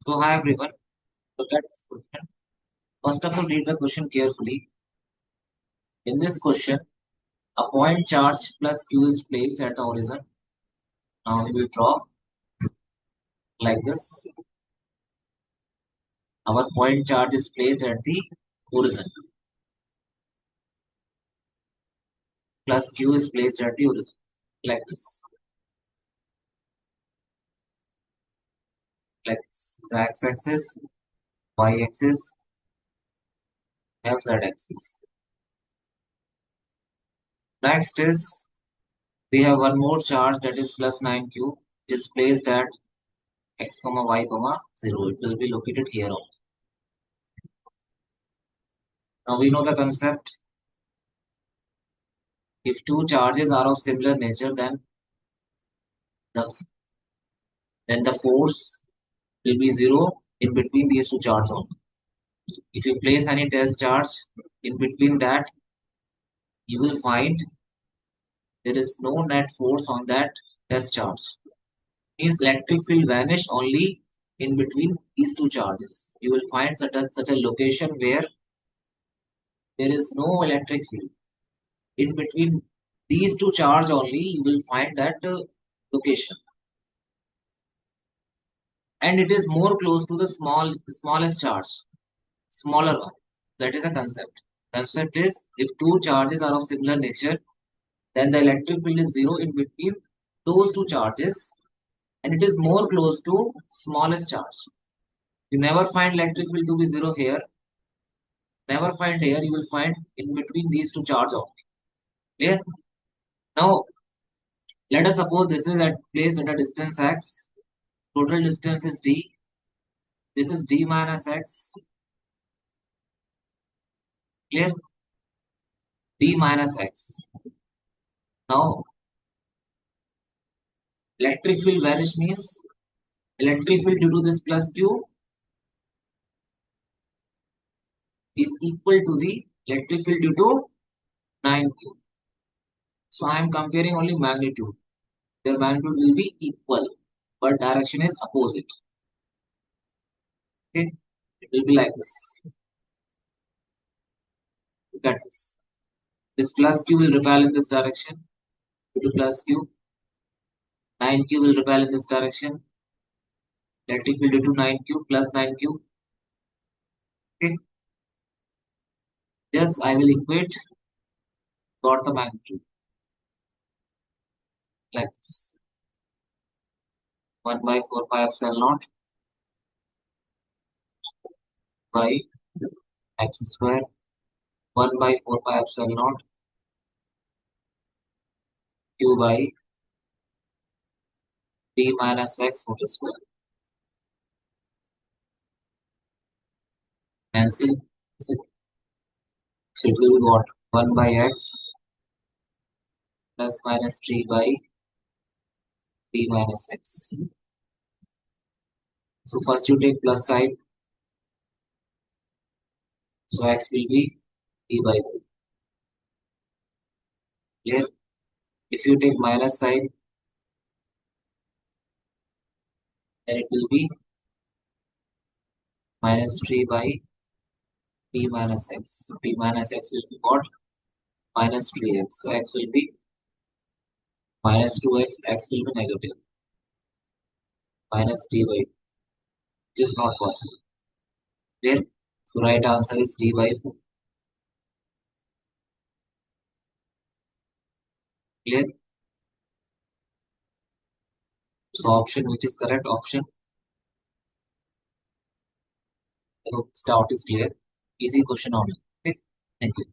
So hi everyone, look at this question. First of all, read the question carefully. In this question, a point charge plus q is placed at the origin. Now we will draw like this. Our point charge is placed at the origin plus q is placed at the origin like this. Like this. The x-axis, y-axis, z-axis. Next is we have one more charge that is plus 9q, which is placed at x comma y comma 0. It will be located here only. Now we know the concept. If two charges are of similar nature, the then the force will be zero in between these two charges only. If you place any test charge in between that, you will find there is no net force on that test charge. Means electric field vanish only in between these two charges. You will find such a location where there is no electric field. In between these two charges only, you will find that location. And it is more close to the smallest charge, smaller one. That is the concept. Concept is if two charges are of similar nature, then the electric field is zero in between those two charges, and it is more close to smallest charge. You never find electric field to be zero here. Never find here. You will find in between these two charges only. Clear? Now, let us suppose this is placed at a distance x. Total distance is d. This is d minus x. Clear? D minus x. Now, electric field vanish means electric field due to this plus q is equal to the electric field due to 9q. So I am comparing only magnitude. Their magnitude will be equal, but direction is opposite. Okay, it will be like this. Look at this. This plus q will repel in this direction due to plus q. 9q will repel in this direction. Electric field due to 9q plus 9q. Okay. Yes, I will equate. Got the magnitude like this. 1 by 4 pi epsilon naught by x square 1 by 4 pi epsilon naught q by d minus x whole square. Cancel. So it will be what? 1 by x plus minus 3 by d minus x. So first you take plus side. So x will be d by 4. Clear? If you take minus side, then it will be minus 3 by d minus x. So d minus x will be what? Minus 3x. So x will be minus 2x. X will be negative. Minus d by 2. Which is not possible. Clear? So right answer is d by 4. Clear? So option which is correct option. I hope this doubt is clear. Easy question only. Okay. Thank you.